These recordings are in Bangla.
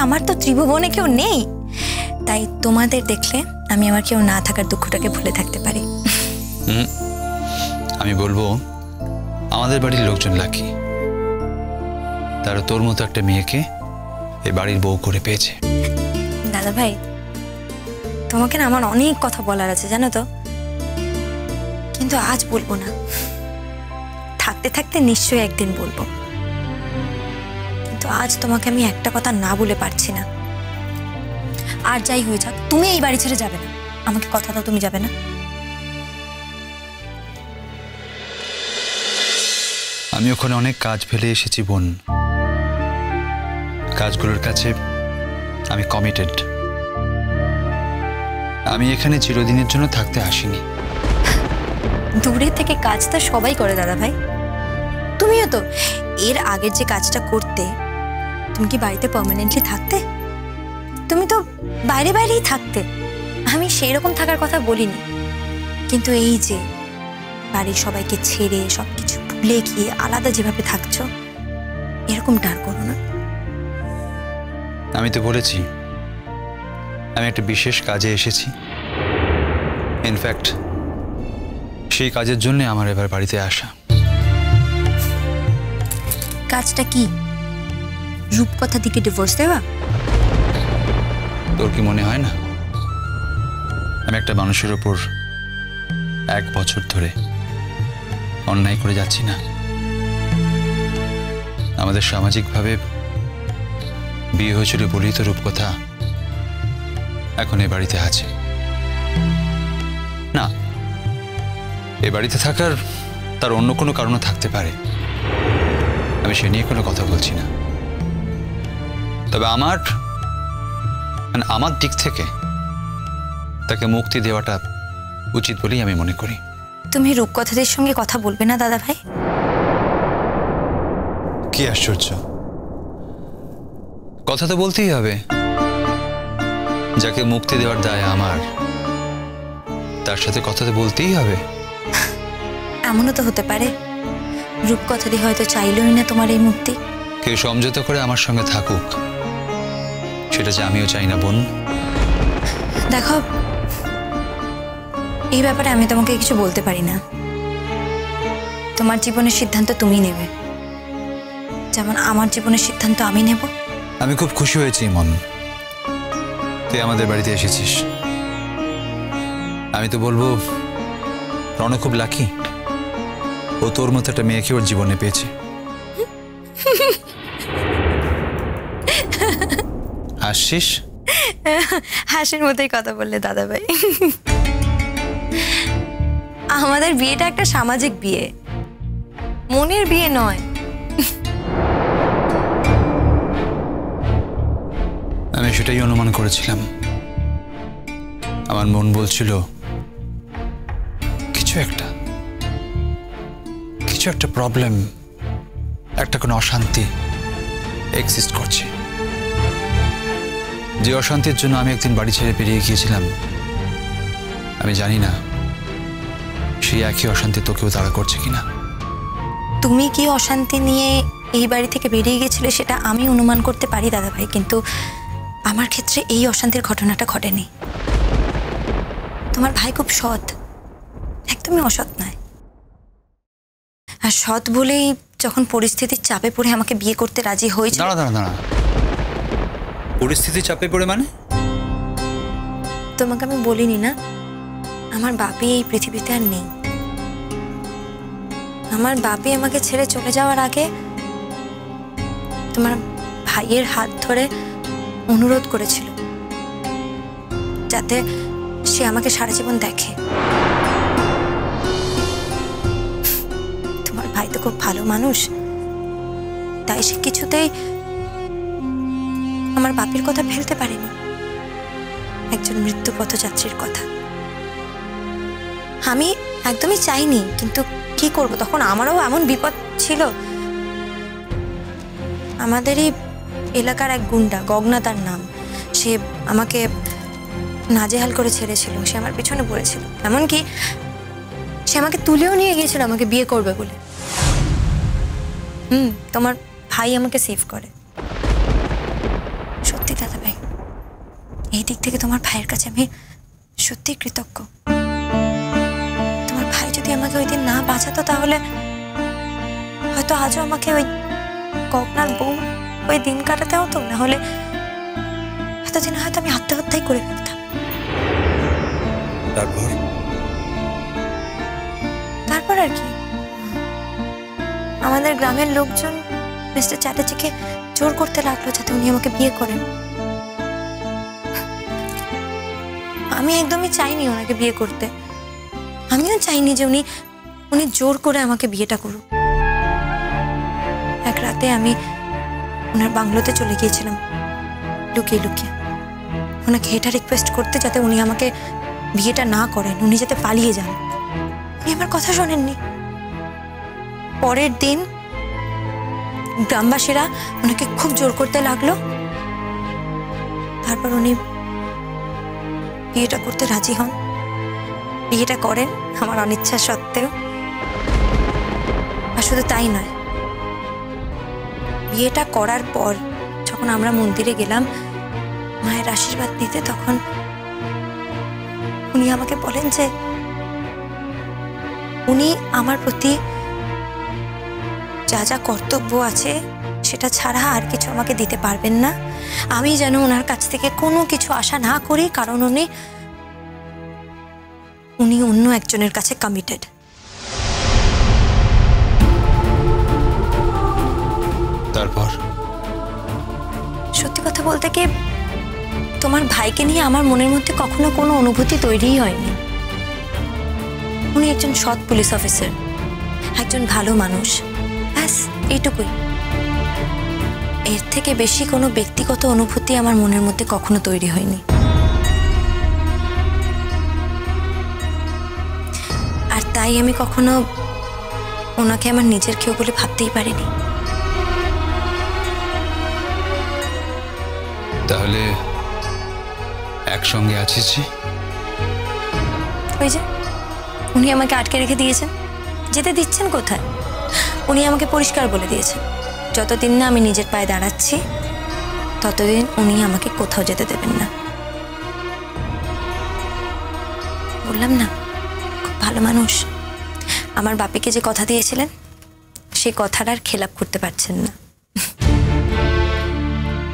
আমার তো ত্রিভুবনে কেউ নেই, তাই তোমাদের দেখলে আমি আমার কেউ না থাকার দুঃখটাকে ভুলে থাকতে পারি। আমি বলবো আমাদের বাড়ির লোকজন লাকি, তারা তোর মতো একটা মেয়েকে এই বাড়ির বউ করে পেয়েছে। দাদা ভাই, তোমাকে না আমার অনেক কথা বলার আছে জানো তো, কিন্তু আজ বলবো না, থাকতে থাকতে নিশ্চয়ই একদিন বলবো। কিন্তু আজ তোমাকে আমি একটা কথা না বলে পারছি না। আর যাই হয়ে যাক, তুমি এই বাড়ি ছেড়ে যাবে না, আমাকে কথা দাও তুমি যাবে না। আমি ওখানে অনেক কাজ ফেলে এসেছি বোন, কাজগুলোর কাছে আমি কমিটেড। আমি এখানে চিরদিনের জন্য থাকতে আসিনি। দূরে থেকে কাজ তো সবাই করে দাদা ভাই, তুমিও তো এর আগের যে কাজটা করতে, তুমি কি বাড়িতে পার্মানেন্টলি থাকতে? তুমি তো বাইরে বাইরেই থাকতে, আমি সেই রকম থাকার কথা বলিনি। কিন্তু এই যে বাড়ির সবাইকে ছেড়ে সবকিছু ভুলে গিয়ে আলাদা যেভাবে থাকছো, এরকমটা আর করো না। আমি তো বলেছি আমি একটা বিশেষ কাজে এসেছি, ইনফ্যাক্ট সেই কাজের জন্য আমার এবার বাড়িতে আসা। কাজটা কি? রূপকথা দিকে ডিভোর্স দেওয়া? তোর কি মনে হয় না আমি একটা মানুষের ওপর 1 বছর ধরে অন্যায় করে যাচ্ছি না? আমাদের সামাজিকভাবে বিয়ে হয়েছিল বলেই তো রূপকথা এখন এ বাড়িতে আছে না। এ বাড়িতে থাকার তার অন্য কোনো কারণও থাকতে পারে, আমি সে নিয়ে কোনো কথা বলছি না। তবে আমার দিক থেকে তাকে মুক্তি দেওয়াটা উচিত বলেই আমি মনে করি। তুমি রূপকথাদের সঙ্গে কথা বলবে না দাদা ভাই? কি আশ্চর্য, কথা তো বলতেই হবে। যাকে মুক্তি দেওয়ার দায় আমার, তার সাথে কথা তো বলতেই হবে। এমনও তো হতে পারে রূপকথাদি হয়তো চাইলই না তোমার এই মুক্তি। কেউ সমঝোতা করে আমার সঙ্গে থাকুক, সেটা যে আমিও চাই না বোন। দেখো, এই ব্যাপারে আমি তোমাকে কিছু বলতে পারি না। তোমার জীবনের সিদ্ধান্ত তুমি নেবে, যেমন আমার জীবনের সিদ্ধান্ত আমি নেব। আমি খুব খুশি হয়েছি মন, তুই আমাদের বাড়িতে এসেছিস। আমি তো বলবো রণ খুব লাকি, ও তোর মতো একটা মেয়েকে ওর জীবনে পেয়েছে। হাসিস? হাসির মতোই কথা বললে দাদা ভাই। আমাদের বিয়েটা একটা সামাজিক বিয়ে, মনের বিয়ে নয়। আমি সেটাই অনুমান করেছিলাম। আমার মন বলছিল কিছু একটা প্রবলেম, একটা কোনো অশান্তি এক্সিস্ট করছে। যে অশান্তির জন্য আমি একদিন বাড়ি ছেড়ে বেরিয়ে গিয়েছিলাম, আমি জানি না সেই একই অশান্তি তোকেও তাড়া করছে কিনা। তুমি কি অশান্তি নিয়ে এই বাড়ি থেকে বেরিয়ে গেছিলে সেটা আমি অনুমান করতে পারি দাদা ভাই, কিন্তু আমার ক্ষেত্রে এই অশান্তির ঘটনাটা ঘটেনি। তোমার ভাই খুব সৎ, একদমই অসৎ নয়। আর সৎ বলেই যখন পরিস্থিতির চাপে পড়ে আমাকে বিয়ে করতে রাজি হয়েছে। দাঁড়া, পরিস্থিতির চাপে পড়ে মানে? তোমাকে আমি বলিনি না, আমার বাপি এই পৃথিবীতে আর নেই। আমার বাপি আমাকে ছেড়ে চলে যাওয়ার আগে তোমার ভাইয়ের হাত ধরে অনুরোধ করেছিল যাতে সে আমাকে সারা জীবন দেখে। তোমার ভাই তো খুব ভালো মানুষ, তাই সে কিছুতেই আমার বাপের কথা ফেলতে পারেনি, একজন মৃত্যু পথযাত্রীর কথা। আমি একদমই চাইনি, কিন্তু কি করব, তখন আমারও এমন বিপদ ছিল। আমাদেরই এলাকার এক গুন্ডা, গগনা তার নাম, সে আমাকে নাজেহাল করে ছেড়েছিল, সে আমার পেছনে পড়েছিল, এমনকি সে আমাকে তুলেও নিয়ে গিয়েছিল আমাকে বিয়ে করবে বলে। তোমার ভাই আমাকে সেভ করে। সত্যি এই দিক থেকে তোমার ভাইয়ের কাছে আমি সত্যিই কৃতজ্ঞ। তোমার ভাই যদি আমাকে ওই দিন না বাঁচাতো তাহলে হয়তো আজও আমাকে ওই কগনার বউ ওই দিন কাটাতে হতো, না হলে এতদিন হয়তো আমি আত্মহত্যাই করে ফেলতাম। তারপর আর কি, আমাদের গ্রামের লোকজন মিস্টার চ্যাটার্জিকে জোর করতে লাগলো যাতে উনি আমাকে বিয়ে করেন। আমি একদমই চাইনি ওনাকে বিয়ে করতে, আমিও চাইনি যে উনি জোর করে আমাকে বিয়েটা করুক। এক রাতে আমি ওনার বাংলোতে চলে গিয়েছিলাম লুকিয়ে লুকিয়ে, ওনাকে এটা রিকোয়েস্ট করতে যাতে উনি আমাকে বিয়েটা না করেন, উনি যাতে পালিয়ে যান। উনি আমার কথা শোনেননি। পরের দিন গ্রামবাসীরা ওনাকে খুব জোর করতে লাগলো, তারপর উনি বিয়েটা করতে রাজি হন, বিয়েটা করেন আমার অনিচ্ছা সত্ত্বেও। আর শুধু তাই নয়, বিয়েটা করার পর যখন আমরা মন্দিরে গেলাম মায়ের আশীর্বাদ নিতে, তখন উনি আমাকে বলেন যে উনি আমার প্রতি যা যা কর্তব্য আছে সেটা ছাড়া আর কিছু আমাকে দিতে পারবেন না। আমি যেন ওনার কাছ থেকে কোনো কিছু আশা না করি, কারণ উনি অন্য একজনের কাছে কমিটেড। তারপর সত্যি কথা বলতে কি, তোমার ভাইকে নিয়ে আমার মনের মধ্যে কখনো কোনো অনুভূতি তৈরিই হয়নি। উনি একজন সৎ পুলিশ অফিসার, একজন ভালো মানুষ, ব্যাস এইটুকুই। এর থেকে বেশি কোনো ব্যক্তিগত অনুভূতি আমার মনের মধ্যে কখনো তৈরি হয়নি। আর তাই আমি কখনো ওনাকে আমার নিজের কেউ বলে ভাবতেই পারিনি। তাহলে একসঙ্গে আছিস যে? ওই যে উনি আমাকে আটকে রেখে দিয়েছেন, যেতে দিচ্ছেন কোথায়? উনি আমাকে পরিষ্কার বলে দিয়েছেন, যতদিন না আমি নিজের পায়ে দাঁড়াচ্ছি ততদিন উনি আমাকে কোথাও যেতে দেবেন না। বললাম না, খুব ভালো মানুষ। আমার বাপিকে যে কথা দিয়েছিলেন সেই কথার আর খেলাপ করতে পারছেন না।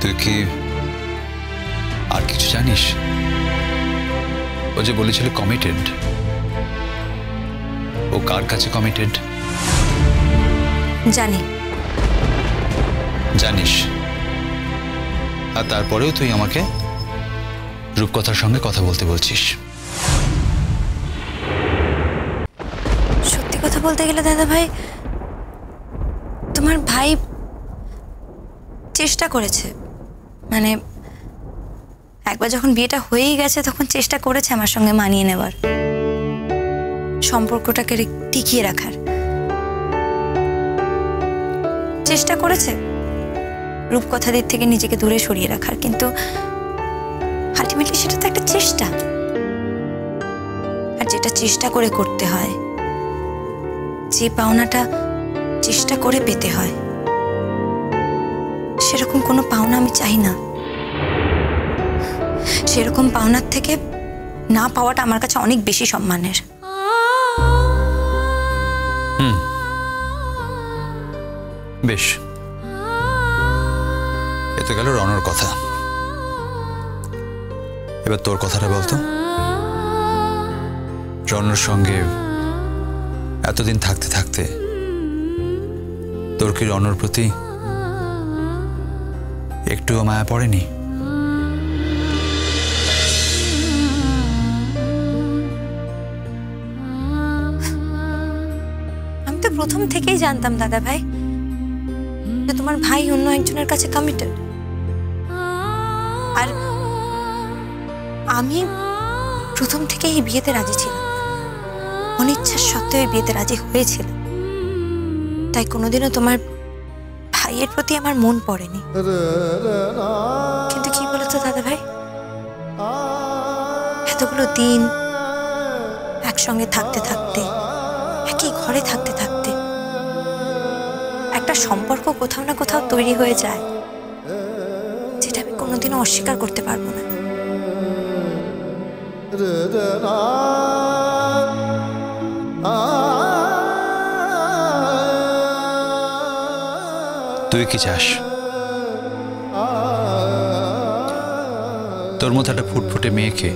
তুই কি আর কিছু জানিস? ও যে বলেছিল কমিটেড, ও কার কাছে কমিটেড জানি। জানিস? আর তারপরেও তুই আমাকে রূপকথার সঙ্গে কথা বলতে বলছিস। সত্যি কথা বলতে গেলে দাদা ভাই, তোমার ভাই চেষ্টা করেছে, মানে একবার যখন বিয়েটা হয়েই গেছে তখন চেষ্টা করেছে আমার সঙ্গে মানিয়ে নেবার, সম্পর্কটাকে টিকিয়ে রাখার চেষ্টা করেছে, রূপকথাদের থেকে নিজেকে দূরে সরিয়ে রাখার। কিন্তু আলটিমেটলি সেটা তো একটা চেষ্টা, আর যেটা চেষ্টা করে করতে হয়, যে পাওনাটা চেষ্টা করে পেতে হয়, সেরকম কোনো পাওনা আমি চাই না। সেরকম পাওনার থেকে না পাওয়াটা আমার কাছে অনেক বেশি সম্মানের। বেশ, এ তো গেল রনর কথা। এবার তোর কথাটা বলতো, রনর সঙ্গে এতদিন থাকতে থাকতে তোর কি রনর প্রতি একটুও মায়া পড়েনি? আমি তো প্রথম থেকেই জানতাম দাদা ভাই যে তোমার ভাই অন্য একজনের কাছে কমিটেড, আর আমি প্রথম থেকেই এই বিয়েতে রাজি ছিলাম, অনিচ্ছার সত্ত্বেও এই বিয়েতে রাজি হয়েছিলাম। তাই কোনোদিনও তোমার ভাইয়ের প্রতি আমার মন পড়েনি। কিন্তু কি বলতো দাদা ভাই, এতগুলো দিন একসঙ্গে থাকতে থাকতে, একই ঘরে থাকতে থাকতে একটা সম্পর্ক কোথাও না কোথাও তৈরি হয়ে যায়, যেটা আমি কোনোদিনও অস্বীকার করতে পারবো না। তুই কি চাস? তোর মতো একটা ফুটফুটে মেয়েকে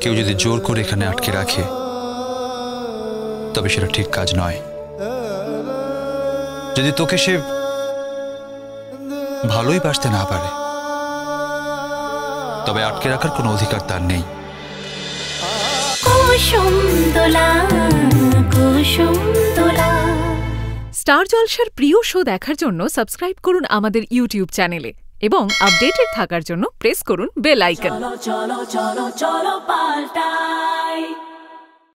কেউ যদি জোর করে এখানে আটকে রাখে তবে সেটা ঠিক কাজ নয়। যদি তোকে সে ভালোই বাসতে না পারে তবে আটকে রাখার কোনো অধিকার তার নেই। স্টার জলসার প্রিয় শো দেখার জন্য সাবস্ক্রাইব করুন আমাদের ইউটিউব চ্যানেলে এবং আপডেটেড থাকার জন্য প্রেস করুন বেল আইকন। চলো চলো চলো চলো পাল্টাই।